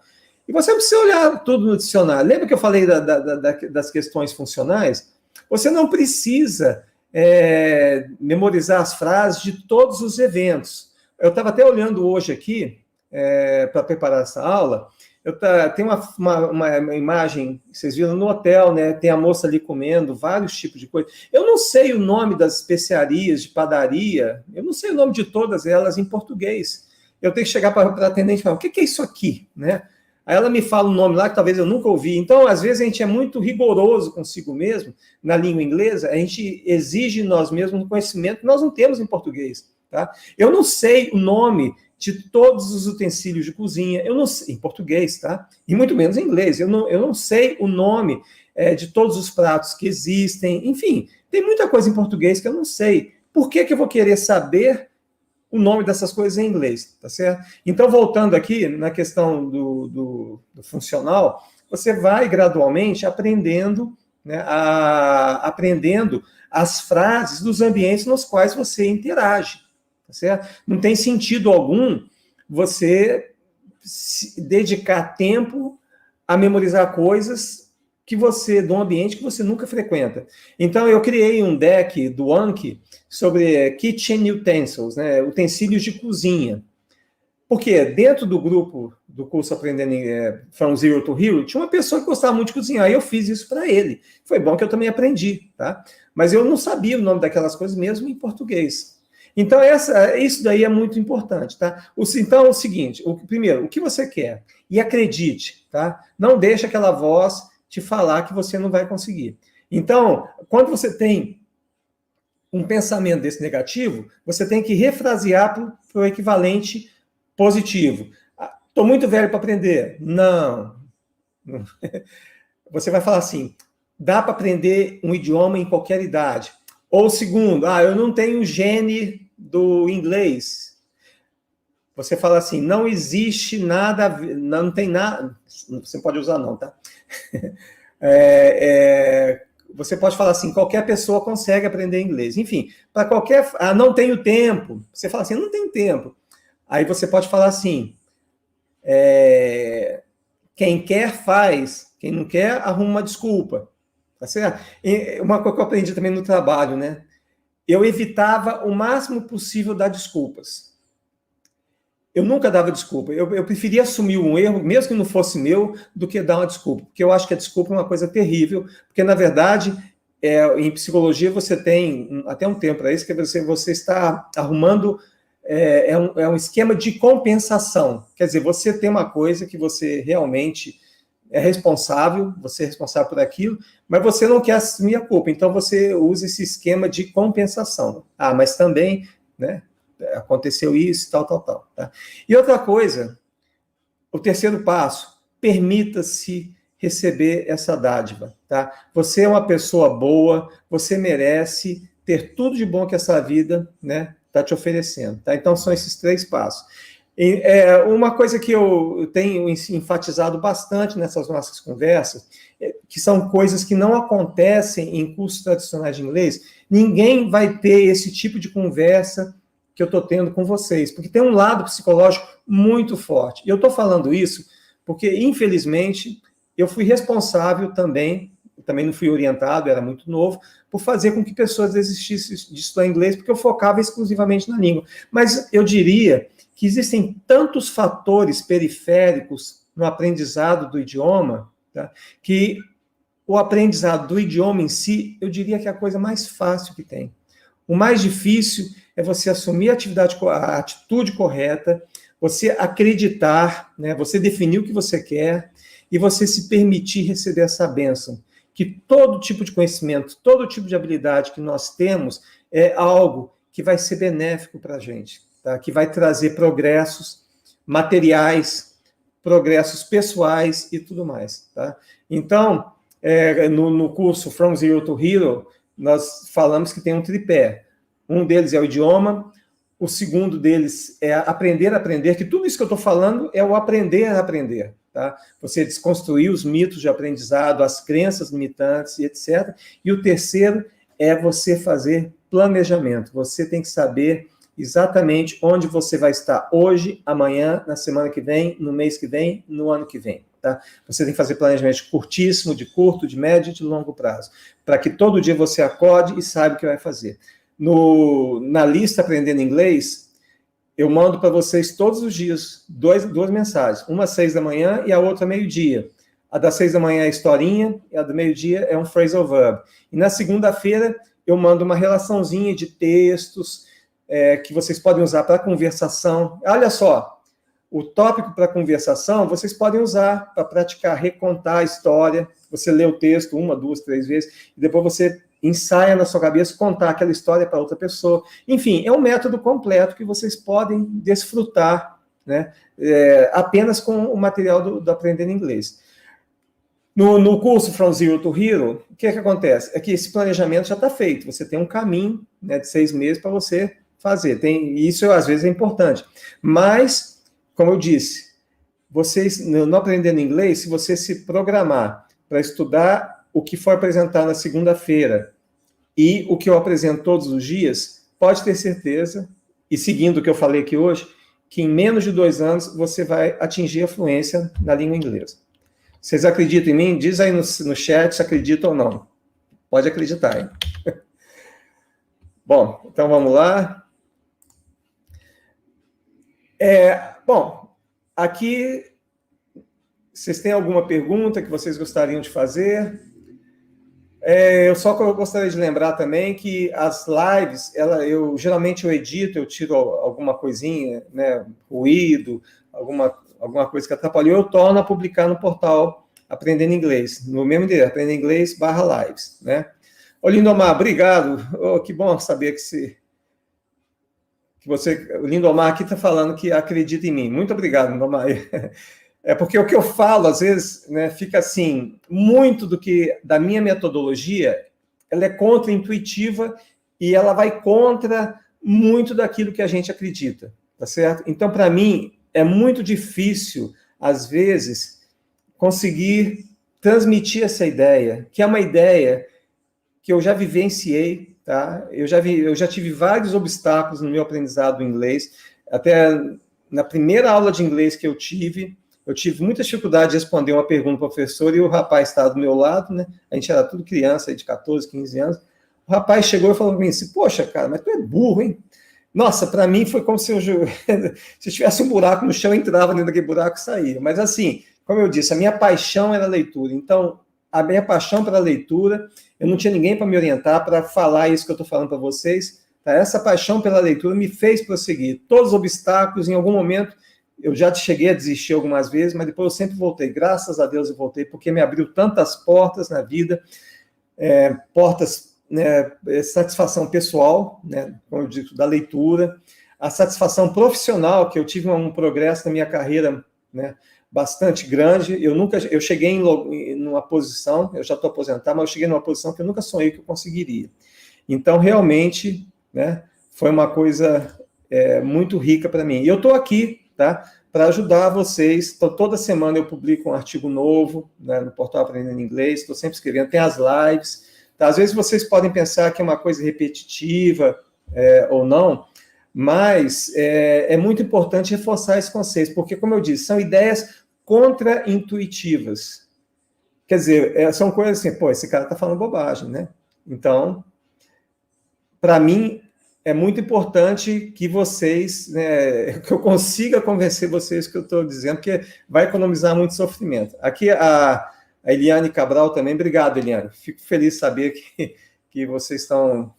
E você não precisa olhar tudo no dicionário. Lembra que eu falei das questões funcionais? Você não precisa memorizar as frases de todos os eventos. Eu estava até olhando hoje aqui, para preparar essa aula, tem uma imagem, vocês viram no hotel, né? Tem a moça ali comendo vários tipos de coisa. Eu não sei o nome das especiarias de padaria, eu não sei o nome de todas elas em português. Eu tenho que chegar para a atendente e falar, o que é isso aqui? Né? Aí ela me fala um nome lá que talvez eu nunca ouvi. Então, às vezes, a gente é muito rigoroso consigo mesmo, na língua inglesa, a gente exige nós mesmos um conhecimento que nós não temos em português. Tá? Eu não sei o nome de todos os utensílios de cozinha, eu não sei, em português, tá? E muito menos em inglês. Eu não sei o nome de todos os pratos que existem. Enfim, tem muita coisa em português que eu não sei. Por que eu vou querer saber o nome dessas coisas em inglês, tá certo? Então, voltando aqui na questão do funcional, você vai gradualmente aprendendo, né, aprendendo as frases dos ambientes nos quais você interage. Tá certo? Não tem sentido algum você se dedicar tempo a memorizar coisas de um ambiente que você nunca frequenta. Então, eu criei um deck do Anki sobre kitchen utensils, né, utensílios de cozinha. Porque dentro do grupo do curso Aprendendo From Zero to Hero, tinha uma pessoa que gostava muito de cozinhar, e eu fiz isso para ele. Foi bom que eu também aprendi, tá? Mas eu não sabia o nome daquelas coisas mesmo em português. Então, isso daí é muito importante, tá? Então, é o seguinte, primeiro, o que você quer? E acredite, tá? Não deixe aquela voz te falar que você não vai conseguir. Então, quando você tem um pensamento desse negativo, você tem que refrasear para o equivalente positivo. Estou muito velho para aprender. Não. Você vai falar assim, dá para aprender um idioma em qualquer idade. Ou segundo, eu não tenho gene do inglês. Você fala assim, não existe nada, não tem nada, você pode usar não, tá? Você pode falar assim, qualquer pessoa consegue aprender inglês. Enfim, para qualquer, não tenho tempo. Você fala assim, não tenho tempo. Aí você pode falar assim, quem quer faz, quem não quer arruma uma desculpa. Tá certo? E uma coisa que eu aprendi também no trabalho, né? Eu evitava o máximo possível dar desculpas. Eu nunca dava desculpa. Eu preferia assumir um erro, mesmo que não fosse meu, do que dar uma desculpa. Porque eu acho que a desculpa é uma coisa terrível, porque, na verdade, em psicologia você tem até um tempo para isso, que você está arrumando um esquema de compensação. Quer dizer, você tem uma coisa que você realmente é responsável, você é responsável por aquilo, mas você não quer assumir a culpa, então você usa esse esquema de compensação. Mas também, né, aconteceu isso, tal. Tá? E outra coisa, o terceiro passo, permita-se receber essa dádiva. Tá? Você é uma pessoa boa, você merece ter tudo de bom que essa vida, né, está te oferecendo. Tá? Então, são esses 3 passos. Uma coisa que eu tenho enfatizado bastante nessas nossas conversas, que são coisas que não acontecem em cursos tradicionais de inglês, ninguém vai ter esse tipo de conversa que eu estou tendo com vocês, porque tem um lado psicológico muito forte. E eu estou falando isso porque, infelizmente, eu fui responsável também não fui orientado, era muito novo, por fazer com que pessoas desistissem de estudar inglês, porque eu focava exclusivamente na língua. Mas eu diria que existem tantos fatores periféricos no aprendizado do idioma, tá, que o aprendizado do idioma em si, eu diria que é a coisa mais fácil que tem. O mais difícil é você assumir a atitude correta, você acreditar, né, você definir o que você quer e você se permitir receber essa bênção. Que todo tipo de conhecimento, todo tipo de habilidade que nós temos é algo que vai ser benéfico para a gente, tá? Que vai trazer progressos materiais, progressos pessoais e tudo mais. Tá? Então, no curso From Zero to Hero, nós falamos que tem um tripé. Um deles é o idioma, o segundo deles é aprender a aprender, que tudo isso que eu estou falando é o aprender a aprender. Tá? Você desconstruir os mitos de aprendizado, as crenças limitantes e etc. E o terceiro é você fazer planejamento. Você tem que saber exatamente onde você vai estar hoje, amanhã, na semana que vem, no mês que vem, no ano que vem. Tá? Você tem que fazer planejamento curtíssimo, de curto, de médio e de longo prazo, para que todo dia você acorde e saiba o que vai fazer. Na lista Aprendendo Inglês, eu mando para vocês todos os dias duas mensagens, uma às 6 da manhã e a outra meio-dia. A das 6 da manhã é a historinha, e a do meio-dia é um phrasal verb. E na segunda-feira eu mando uma relaçãozinha de textos que vocês podem usar para conversação. Olha só, o tópico para conversação vocês podem usar para praticar, recontar a história. Você lê o texto 1, 2, 3 vezes, e depois você ensaia na sua cabeça contar aquela história para outra pessoa. Enfim, é um método completo que vocês podem desfrutar, né, apenas com o material do Aprendendo Inglês. No curso From Zero to Hero, o que acontece? É que esse planejamento já está feito. Você tem um caminho, né, de 6 meses para você fazer. Isso, às vezes, é importante. Mas, como eu disse, vocês, no Aprendendo Inglês, se você se programar para estudar o que for apresentado na segunda-feira e o que eu apresento todos os dias, pode ter certeza, e seguindo o que eu falei aqui hoje, que em menos de 2 anos você vai atingir a fluência na língua inglesa. Vocês acreditam em mim? Diz aí no chat se acreditam ou não. Pode acreditar, hein? Bom, então vamos lá. Bom, aqui, vocês têm alguma pergunta que vocês gostariam de fazer? Eu gostaria de lembrar também que as lives, geralmente eu edito, eu tiro alguma coisinha, né, ruído, alguma coisa que atrapalhou, eu torno a publicar no portal Aprendendo Inglês, no mesmo endereço, Aprendendo Inglês/lives, né? Ô, Lindomar, obrigado. Que bom saber que você... O Lindomar aqui está falando que acredita em mim. Muito obrigado, Lindomar. É porque o que eu falo, às vezes, né, fica assim, muito da minha metodologia, ela é contra-intuitiva e ela vai contra muito daquilo que a gente acredita, tá certo? Então, para mim, é muito difícil, às vezes, conseguir transmitir essa ideia, que é uma ideia que eu já vivenciei, tá? Eu já tive vários obstáculos no meu aprendizado do inglês, até na primeira aula de inglês que eu tive muita dificuldade de responder uma pergunta ao professor e o rapaz estava do meu lado, né? A gente era tudo criança, de 14, 15 anos. O rapaz chegou e falou para mim assim, poxa, cara, mas tu é burro, hein? Nossa, para mim foi como se se tivesse um buraco no chão, eu entrava dentro daquele buraco e saía. Mas assim, como eu disse, a minha paixão era a leitura. Então, a minha paixão pela leitura, eu não tinha ninguém para me orientar, para falar isso que eu estou falando para vocês. Tá? Essa paixão pela leitura me fez prosseguir. Todos os obstáculos, em algum momento, eu já cheguei a desistir algumas vezes, mas depois eu sempre voltei. Graças a Deus eu voltei, porque me abriu tantas portas na vida, portas, né, satisfação pessoal, né, como eu digo, da leitura, a satisfação profissional, que eu tive um progresso na minha carreira, né, bastante grande. Eu cheguei numa posição, eu já estou aposentado, mas eu cheguei numa posição que eu nunca sonhei que eu conseguiria. Então, realmente, né, foi uma coisa muito rica para mim. E eu estou aqui, tá, para ajudar vocês. Então, toda semana eu publico um artigo novo, né, no portal Aprendendo Inglês, estou sempre escrevendo, tem as lives. Tá? Às vezes vocês podem pensar que é uma coisa repetitiva ou não, mas é muito importante reforçar esse conceito, porque, como eu disse, são ideias contra-intuitivas. Quer dizer, são coisas assim, pô, esse cara está falando bobagem, né? Então, para mim, é muito importante que vocês, né, que eu consiga convencer vocês que eu estou dizendo, porque vai economizar muito sofrimento. Aqui a Eliane Cabral também, obrigado, Eliane. Fico feliz de saber que vocês estão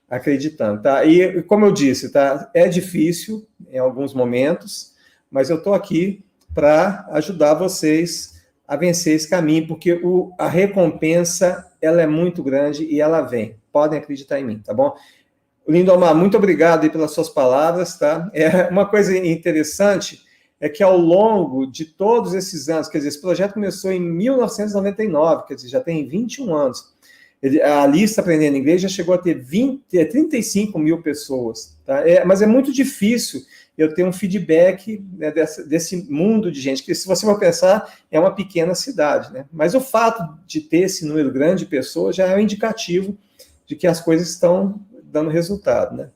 acreditando, tá? E como eu disse, tá? É difícil em alguns momentos, mas eu estou aqui para ajudar vocês a vencer esse caminho, porque a recompensa, ela é muito grande e ela vem. Podem acreditar em mim, tá bom? Lindomar, muito obrigado aí pelas suas palavras, tá? Uma coisa interessante é que ao longo de todos esses anos, quer dizer, esse projeto começou em 1999, quer dizer, já tem 21 anos. A lista Aprendendo Inglês já chegou a ter 35 mil pessoas, tá? Mas é muito difícil eu ter um feedback, né, desse mundo de gente, que se você for pensar, é uma pequena cidade, né? Mas o fato de ter esse número grande de pessoas já é um indicativo de que as coisas estão dando resultado, né?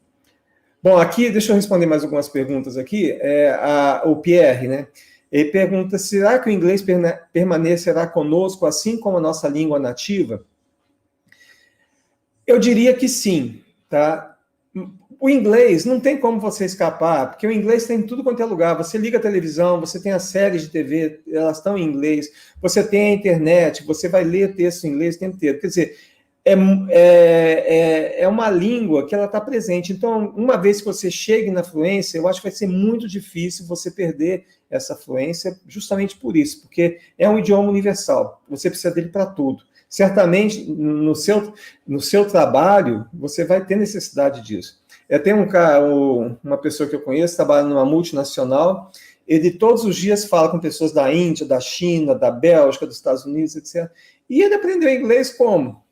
Bom, aqui, deixa eu responder mais algumas perguntas aqui. O Pierre, né? Ele pergunta, será que o inglês permanecerá conosco assim como a nossa língua nativa? Eu diria que sim, tá? O inglês não tem como você escapar, porque o inglês tem em tudo quanto é lugar. Você liga a televisão, você tem as séries de TV, elas estão em inglês. Você tem a internet, você vai ler texto em inglês o tempo inteiro. Quer dizer, é uma língua que ela está presente. Então, uma vez que você chegue na fluência, eu acho que vai ser muito difícil você perder essa fluência, justamente por isso, porque é um idioma universal. Você precisa dele para tudo. Certamente, no seu trabalho, você vai ter necessidade disso. Eu tenho uma pessoa que eu conheço, trabalha numa multinacional, ele todos os dias fala com pessoas da Índia, da China, da Bélgica, dos Estados Unidos, etc. E ele aprendeu inglês como?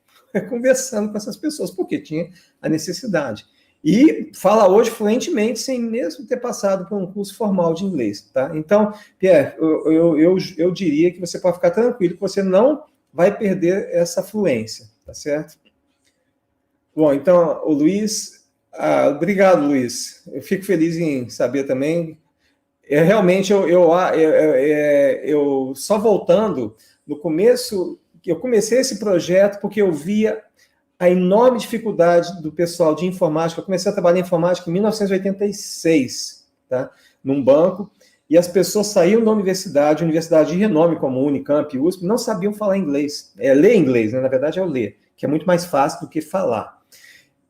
Conversando com essas pessoas, porque tinha a necessidade. E fala hoje fluentemente, sem mesmo ter passado por um curso formal de inglês. Tá? Então, Pierre, eu diria que você pode ficar tranquilo, que você não vai perder essa fluência, tá certo? Bom, então, o Luiz... obrigado, Luiz. Eu fico feliz em saber também. Realmente, eu só voltando, no começo, eu comecei esse projeto porque eu via a enorme dificuldade do pessoal de informática. Eu comecei a trabalhar em informática em 1986, tá? Num banco, e as pessoas saíam da universidade de renome como Unicamp, USP, não sabiam falar inglês. Ler inglês, né? Na verdade é o ler, que é muito mais fácil do que falar.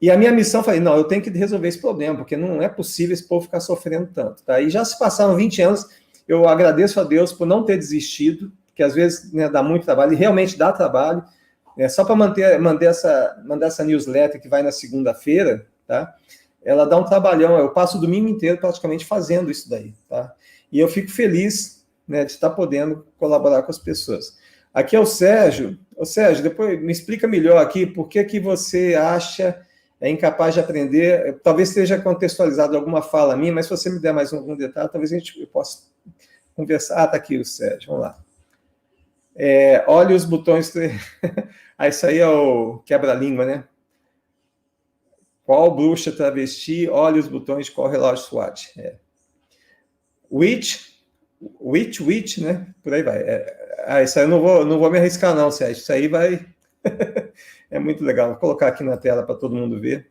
E a minha missão, eu falei, não, eu tenho que resolver esse problema, porque não é possível esse povo ficar sofrendo tanto. Tá? E já se passaram 20 anos, eu agradeço a Deus por não ter desistido, porque às vezes, né, dá muito trabalho, e realmente dá trabalho, né, só para mandar essa newsletter que vai na segunda-feira, tá? Ela dá um trabalhão, eu passo o domingo inteiro praticamente fazendo isso daí, tá? E eu fico feliz, né, de estar podendo colaborar com as pessoas. Aqui é o Sérgio. Ô, Sérgio, depois me explica melhor aqui por que você acha incapaz de aprender. Talvez esteja contextualizado alguma fala minha, mas se você me der mais algum detalhe, talvez eu possa conversar. Está aqui o Sérgio, vamos lá. Olhe os botões... isso aí é o quebra-língua, né? Qual bruxa travesti? Olhe os botões de qual relógio SWAT? Witch, né? Por aí vai. Isso aí eu não vou me arriscar, não, Sérgio. Isso aí vai... É muito legal. Vou colocar aqui na tela para todo mundo ver.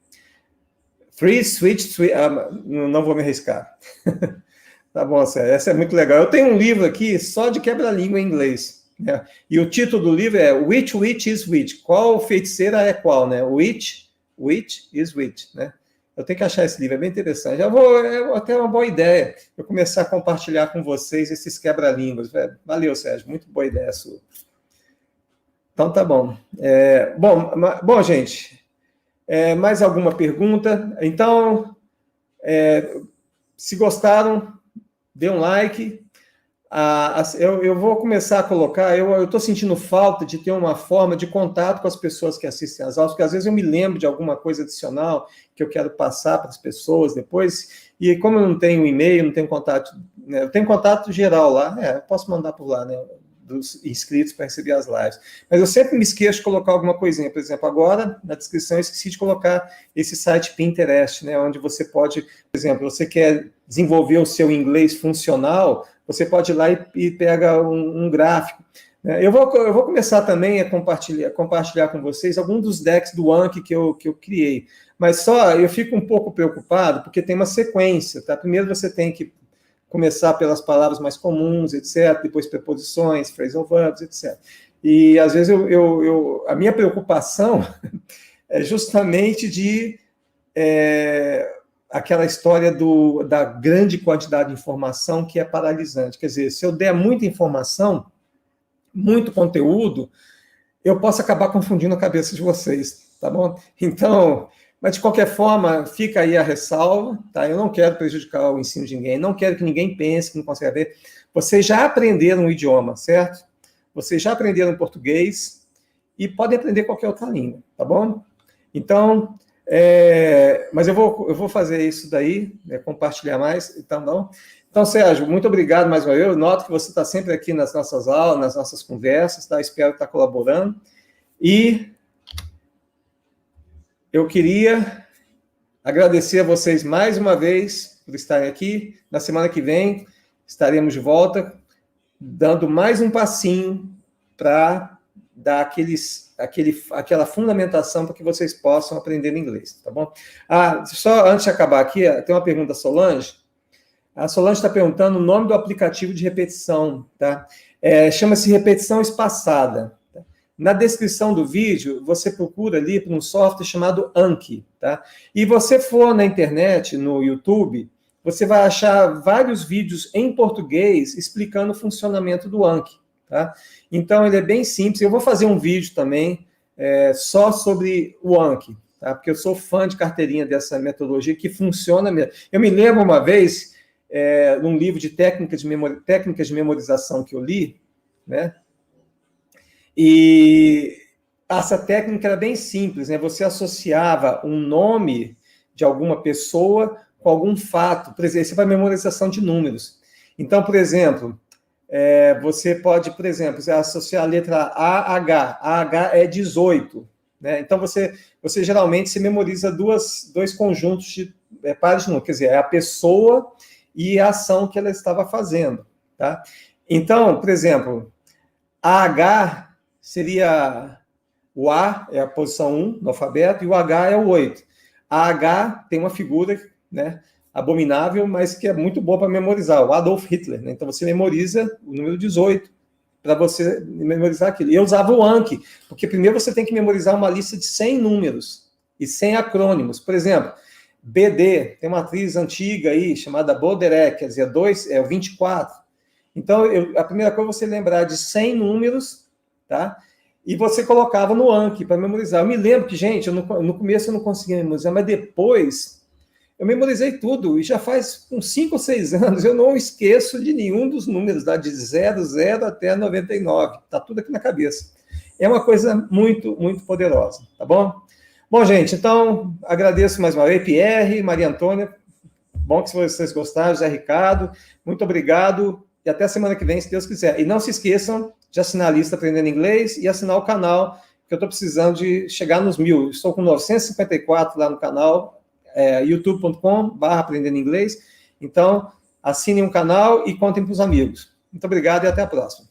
Free, switch, não vou me arriscar. Tá bom, Sérgio. Essa é muito legal. Eu tenho um livro aqui só de quebra-língua em inglês, né? E o título do livro é Which Witch is Which? Qual feiticeira é qual, né? Which is which, né? Eu tenho que achar esse livro, é bem interessante. É até uma boa ideia eu começar a compartilhar com vocês esses quebra-línguas. Valeu, Sérgio, muito boa ideia sua. Então, tá bom. Bom, gente, mais alguma pergunta? Então, se gostaram, dê um like. Eu vou começar a colocar, eu estou sentindo falta de ter uma forma de contato com as pessoas que assistem às aulas, porque às vezes eu me lembro de alguma coisa adicional que eu quero passar para as pessoas depois, e como eu não tenho e-mail, não tenho contato, né, eu tenho contato geral lá, eu posso mandar por lá, né, dos inscritos para receber as lives. Mas eu sempre me esqueço de colocar alguma coisinha. Por exemplo, agora, na descrição, eu esqueci de colocar esse site Pinterest, né, onde você pode, por exemplo, você quer desenvolver o seu inglês funcional, você pode ir lá e pega um gráfico. Eu vou começar também a compartilhar com vocês alguns dos decks do Anki que eu criei. Mas só eu fico um pouco preocupado, porque tem uma sequência. Tá? Primeiro você tem que começar pelas palavras mais comuns, etc., depois preposições, phrasal verbs, etc. E, às vezes, a minha preocupação é justamente de aquela história da grande quantidade de informação que é paralisante. Quer dizer, se eu der muita informação, muito conteúdo, eu posso acabar confundindo a cabeça de vocês, tá bom? Então, Mas, de qualquer forma, fica aí a ressalva, tá? Eu não quero prejudicar o ensino de ninguém, não quero que ninguém pense que não consegue ver. Vocês já aprenderam o idioma, certo? Vocês já aprenderam português e podem aprender qualquer outra língua, tá bom? Então, mas eu vou fazer isso daí, compartilhar mais, então não. Então, Sérgio, muito obrigado mais uma vez. Eu noto que você está sempre aqui nas nossas aulas, nas nossas conversas, tá? Espero estar colaborando. E eu queria agradecer a vocês mais uma vez por estarem aqui. Na semana que vem estaremos de volta, dando mais um passinho para dar aquela fundamentação para que vocês possam aprender inglês, tá bom? Só antes de acabar aqui, tem uma pergunta da Solange. A Solange está perguntando o nome do aplicativo de repetição, tá? Chama-se repetição espaçada. Tá? Na descrição do vídeo, você procura ali por um software chamado Anki, tá? E você for na internet, no YouTube, você vai achar vários vídeos em português explicando o funcionamento do Anki, tá? Então, ele é bem simples. Eu vou fazer um vídeo também só sobre o Anki, tá? Porque eu sou fã de carteirinha dessa metodologia que funciona mesmo. Eu me lembro uma vez, num livro de técnicas de memorização que eu li, né? E essa técnica era bem simples, né? Você associava um nome de alguma pessoa com algum fato, por exemplo, isso é para memorização de números. Então, por exemplo, você pode, por exemplo, associar a letra AH. AH é 18. Né? Então, você geralmente se memoriza dois conjuntos de pares de números, quer dizer, é a pessoa e a ação que ela estava fazendo. Tá? Então, por exemplo, AH seria o A, é a posição 1 do alfabeto, e o H é o 8. A H tem uma figura, né, abominável, mas que é muito boa para memorizar, o Adolf Hitler. Né? Então, você memoriza o número 18 para você memorizar aquilo. E eu usava o Anki, porque primeiro você tem que memorizar uma lista de 100 números e 100 acrônimos. Por exemplo, BD, tem uma atriz antiga aí, chamada Baudelaire, quer dizer, o 24. Então, a primeira coisa é você lembrar de 100 números, tá? E você colocava no Anki para memorizar. Eu me lembro que, gente, no começo eu não conseguia memorizar, mas depois eu memorizei tudo, e já faz uns 5 ou 6 anos, eu não esqueço de nenhum dos números, tá? De 00 até 99, tá tudo aqui na cabeça. É uma coisa muito, muito poderosa, tá bom? Bom, gente, então, agradeço mais uma vez, Pierre, Maria Antônia, bom que vocês gostaram, José Ricardo, muito obrigado, e até a semana que vem, se Deus quiser. E não se esqueçam de assinar a lista Aprendendo Inglês e assinar o canal, que eu estou precisando de chegar nos 1000. Estou com 954 lá no canal, youtube.com/Aprendendo Inglês. Então, assinem o canal e contem para os amigos. Muito obrigado e até a próxima.